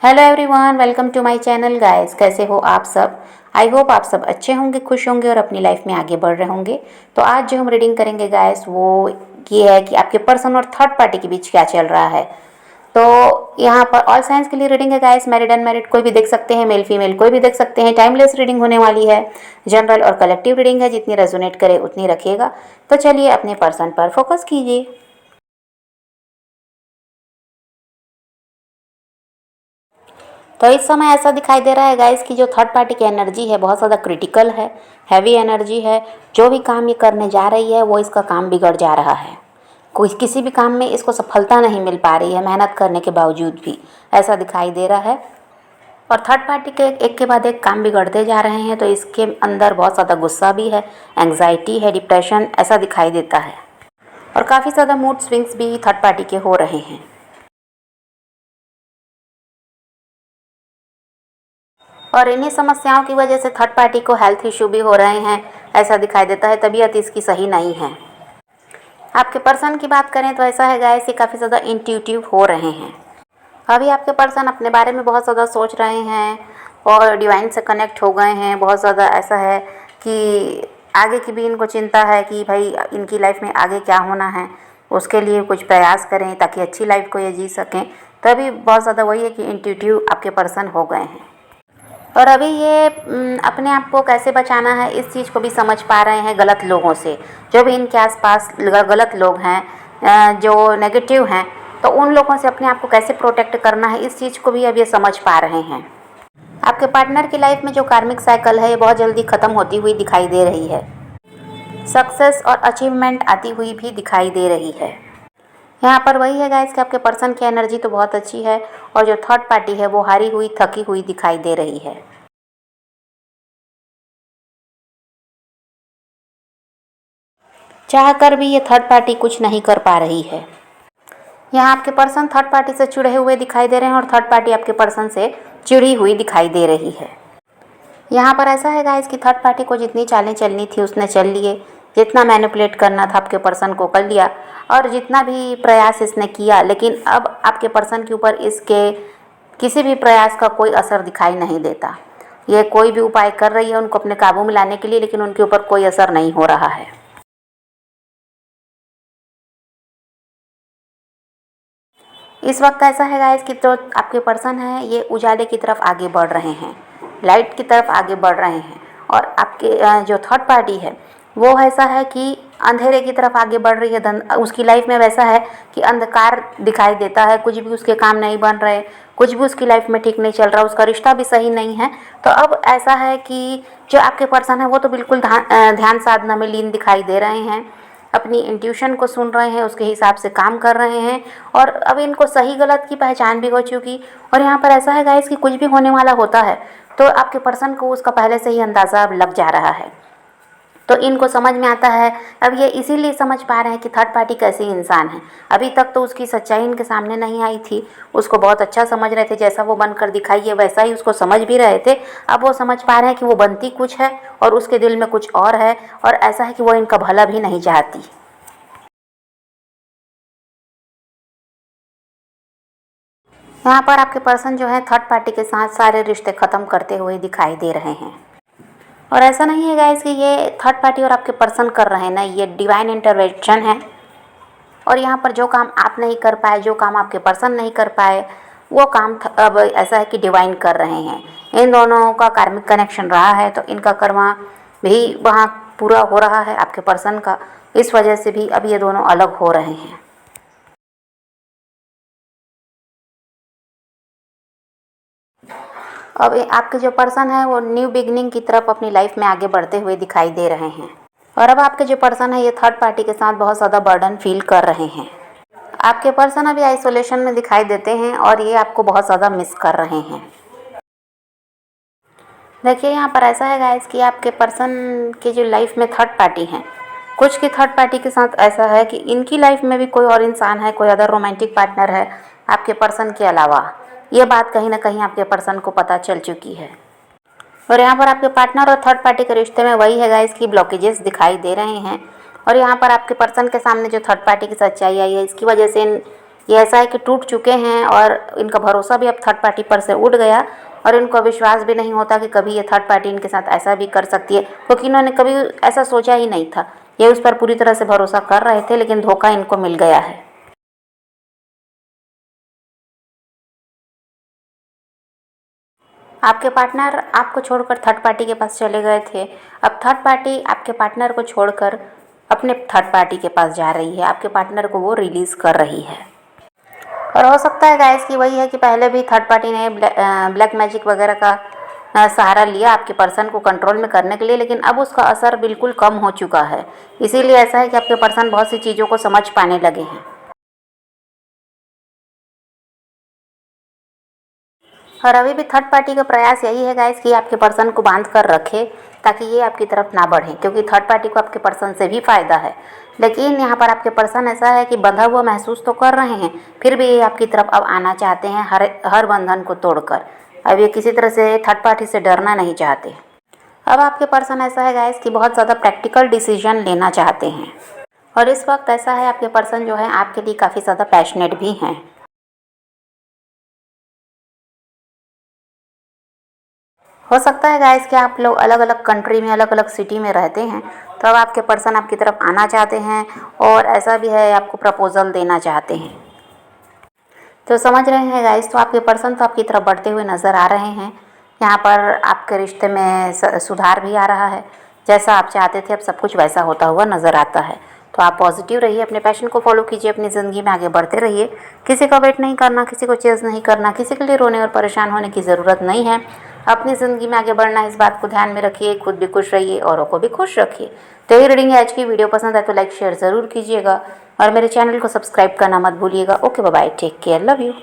Hello everyone, welcome to my channel guys. कैसे हो आप सब? आई होप आप सब अच्छे होंगे, खुश होंगे और अपनी लाइफ में आगे बढ़ रहे होंगे। तो आज जो हम रीडिंग करेंगे गाइस वो ये है कि आपके पर्सन और थर्ड पार्टी के बीच क्या चल रहा है। तो यहाँ पर ऑल साइंस के लिए रीडिंग है गाइस। मैरिड अनमैरिड कोई भी देख सकते हैं, मेल फीमेल कोई भी देख सकते हैं। टाइमलेस रीडिंग होने वाली है। जनरल और कलेक्टिव रीडिंग है, जितनी रेजोनेट करे उतनी रखिएगा। तो चलिए अपने पर्सन पर फोकस कीजिए। तो इस समय ऐसा दिखाई दे रहा है गाइस कि जो थर्ड पार्टी की एनर्जी है बहुत ज़्यादा क्रिटिकल है, हैवी एनर्जी है। जो भी काम ये करने जा रही है वो इसका काम बिगड़ जा रहा है। कोई किसी भी काम में इसको सफलता नहीं मिल पा रही है, मेहनत करने के बावजूद भी ऐसा दिखाई दे रहा है। और थर्ड पार्टी के एक के बाद एक काम बिगड़ते जा रहे हैं। तो इसके अंदर बहुत ज़्यादा गुस्सा भी है, एंग्जाइटी है, डिप्रेशन ऐसा दिखाई देता है। और काफ़ी ज़्यादा मूड स्विंग्स भी थर्ड पार्टी के हो रहे हैं। और इन्हीं समस्याओं की वजह से थर्ड पार्टी को हेल्थ इशू भी हो रहे हैं, ऐसा दिखाई देता है। तबीयत इसकी सही नहीं है। आपके पर्सन की बात करें तो ऐसा है गाइस, ये काफ़ी ज़्यादा इंट्यूटिव हो रहे हैं। अभी आपके पर्सन अपने बारे में बहुत ज़्यादा सोच रहे हैं और डिवाइन से कनेक्ट हो गए हैं। बहुत ज़्यादा ऐसा है कि आगे की भी इनको चिंता है कि भाई इनकी लाइफ में आगे क्या होना है, उसके लिए कुछ प्रयास करें ताकि अच्छी लाइफ को ये जी सकें। तभी बहुत ज़्यादा वही है कि इंट्यूटिव आपके पर्सन हो गए हैं। और अभी ये अपने आप को कैसे बचाना है इस चीज़ को भी समझ पा रहे हैं गलत लोगों से। जो भी इनके आसपास गलत लोग हैं, जो नेगेटिव हैं, तो उन लोगों से अपने आप को कैसे प्रोटेक्ट करना है इस चीज़ को भी अब ये समझ पा रहे हैं। आपके पार्टनर की लाइफ में जो कार्मिक साइकिल है ये बहुत जल्दी ख़त्म होती हुई दिखाई दे रही है। सक्सेस और अचीवमेंट आती हुई भी दिखाई दे रही है। यहाँ पर वही है गाइस कि आपके पर्सन की एनर्जी तो बहुत अच्छी है और जो थर्ड पार्टी है वो हारी हुई, थकी हुई दिखाई दे रही है। चाहकर भी ये थर्ड पार्टी कुछ नहीं कर पा रही है। यहाँ आपके पर्सन थर्ड पार्टी से चिढ़े हुए दिखाई दे रहे हैं और थर्ड पार्टी आपके पर्सन से चिढ़ी हुई दिखाई दे रही है। यहाँ पर ऐसा है गाइस कि थर्ड पार्टी को जितनी चालें चलनी थी उसने चल लिए, जितना मैनिपुलेट करना था आपके पर्सन को कर लिया और जितना भी प्रयास इसने किया, लेकिन अब आपके पर्सन के ऊपर इसके किसी भी प्रयास का कोई असर दिखाई नहीं देता। ये कोई भी उपाय कर रही है उनको अपने काबू में लाने के लिए, लेकिन उनके ऊपर कोई असर नहीं हो रहा है। इस वक्त ऐसा है गाइस कि जो आपके पर्सन है ये उजाले की तरफ आगे बढ़ रहे हैं, लाइट की तरफ आगे बढ़ रहे हैं। और आपके जो थर्ड पार्टी है वो ऐसा है कि अंधेरे की तरफ आगे बढ़ रही है। उसकी लाइफ में वैसा है कि अंधकार दिखाई देता है, कुछ भी उसके काम नहीं बन रहे, कुछ भी उसकी लाइफ में ठीक नहीं चल रहा, उसका रिश्ता भी सही नहीं है। तो अब ऐसा है कि जो आपके पर्सन है वो तो बिल्कुल ध्यान साधना में लीन दिखाई दे रहे हैं, अपनी इंट्यूशन को सुन रहे हैं, उसके हिसाब से काम कर रहे हैं। और अब इनको सही गलत की पहचान भी हो चुकी। और यहाँ पर ऐसा है गाइस कि कुछ भी होने वाला होता है तो आपके पर्सन को उसका पहले से ही अंदाज़ा अब लग जा रहा है। तो इनको समझ में आता है। अब ये इसीलिए समझ पा रहे हैं कि थर्ड पार्टी कैसी इंसान है। अभी तक तो उसकी सच्चाई इनके सामने नहीं आई थी, उसको बहुत अच्छा समझ रहे थे, जैसा वो बनकर दिखाई है वैसा ही उसको समझ भी रहे थे। अब वो समझ पा रहे हैं कि वो बनती कुछ है और उसके दिल में कुछ और है, और ऐसा है कि वो इनका भला भी नहीं चाहती। यहाँ पर आपके पर्सन जो है थर्ड पार्टी के साथ सारे रिश्ते ख़त्म करते हुए दिखाई दे रहे हैं। और ऐसा नहीं है गाइस कि ये थर्ड पार्टी और आपके पर्सन कर रहे हैं ना, ये डिवाइन इंटरवेंशन है। और यहाँ पर जो काम आप नहीं कर पाए, जो काम आपके पर्सन नहीं कर पाए, वो काम अब ऐसा है कि डिवाइन कर रहे हैं। इन दोनों का कार्मिक कनेक्शन रहा है तो इनका कर्मा भी वहाँ पूरा हो रहा है आपके पर्सन का। इस वजह से भी अब ये दोनों अलग हो रहे हैं। अब आपके जो पर्सन है वो न्यू बिगनिंग की तरफ अपनी लाइफ में आगे बढ़ते हुए दिखाई दे रहे हैं। और अब आपके जो पर्सन है ये थर्ड पार्टी के साथ बहुत ज़्यादा बर्डन फील कर रहे हैं। आपके पर्सन अभी आइसोलेशन में दिखाई देते हैं और ये आपको बहुत ज़्यादा मिस कर रहे हैं। देखिए यहाँ पर ऐसा है गाइस कि आपके पर्सन की जो लाइफ में थर्ड पार्टी हैं, कुछ की थर्ड पार्टी के साथ ऐसा है कि इनकी लाइफ में भी कोई और इंसान है, कोई अदर रोमांटिक पार्टनर है आपके पर्सन के अलावा। ये बात कहीं ना कहीं आपके पर्सन को पता चल चुकी है। और यहाँ पर आपके पार्टनर और थर्ड पार्टी के रिश्ते में वही है गाइस कि ब्लॉकेजेस दिखाई दे रहे हैं। और यहाँ पर आपके पर्सन के सामने जो थर्ड पार्टी की सच्चाई आई है इसकी वजह से ये ऐसा है कि टूट चुके हैं और इनका भरोसा भी अब थर्ड पार्टी पर से उठ गया और इनको विश्वास भी नहीं होता कि कभी ये थर्ड पार्टी इनके साथ ऐसा भी कर सकती है, क्योंकि इन्होंने कभी ऐसा सोचा ही नहीं था। ये उस पर पूरी तरह से भरोसा कर रहे थे, लेकिन धोखा इनको मिल गया है। आपके पार्टनर आपको छोड़कर थर्ड पार्टी के पास चले गए थे। अब थर्ड पार्टी आपके पार्टनर को छोड़कर अपने थर्ड पार्टी के पास जा रही है, आपके पार्टनर को वो रिलीज़ कर रही है। और हो सकता है गाइस कि वही है कि पहले भी थर्ड पार्टी ने ब्लैक मैजिक वगैरह का सहारा लिया आपके पर्सन को कंट्रोल में करने के लिए, लेकिन अब उसका असर बिल्कुल कम हो चुका है। इसीलिए ऐसा है कि आपके पर्सन बहुत सी चीज़ों को समझ पाने लगे हैं। और अभी भी थर्ड पार्टी का प्रयास यही है गाइस कि आपके पर्सन को बांध कर रखे, ताकि ये आपकी तरफ ना बढ़े, क्योंकि थर्ड पार्टी को आपके पर्सन से भी फ़ायदा है। लेकिन यहाँ पर आपके पर्सन ऐसा है कि बंधा हुआ महसूस तो कर रहे हैं, फिर भी ये आपकी तरफ अब आना चाहते हैं हर बंधन को तोड़कर। अब ये किसी तरह से थर्ड पार्टी से डरना नहीं चाहते। अब आपके पर्सन ऐसा है गाइस कि बहुत ज़्यादा प्रैक्टिकल डिसीजन लेना चाहते हैं, और इस वक्त ऐसा है आपके पर्सन जो है आपके लिए काफ़ी ज़्यादा पैशनेट भी हैं। हो सकता है गाइस कि आप लोग अलग अलग कंट्री में, अलग अलग सिटी में रहते हैं, तो अब आपके पर्सन आपकी तरफ आना चाहते हैं, और ऐसा भी है आपको प्रपोजल देना चाहते हैं। तो समझ रहे हैं गाइस, तो आपके पर्सन तो आपकी तरफ बढ़ते हुए नज़र आ रहे हैं। यहाँ पर आपके रिश्ते में सुधार भी आ रहा है। जैसा आप चाहते थे अब सब कुछ वैसा होता हुआ नज़र आता है। तो आप पॉजिटिव रहिए, अपने पैशन को फॉलो कीजिए, अपनी ज़िंदगी में आगे बढ़ते रहिए। किसी का वेट नहीं करना, किसी को चेज़ नहीं करना, किसी के लिए रोने और परेशान होने की ज़रूरत नहीं है। अपनी ज़िंदगी में आगे बढ़ना है, इस बात को ध्यान में रखिए। खुद भी खुश रहिए, औरों को भी खुश रखिए। तो ये रीडिंग आज की वीडियो पसंद है तो लाइक शेयर ज़रूर कीजिएगा, और मेरे चैनल को सब्सक्राइब करना मत भूलिएगा। Okay bye, take care, love you.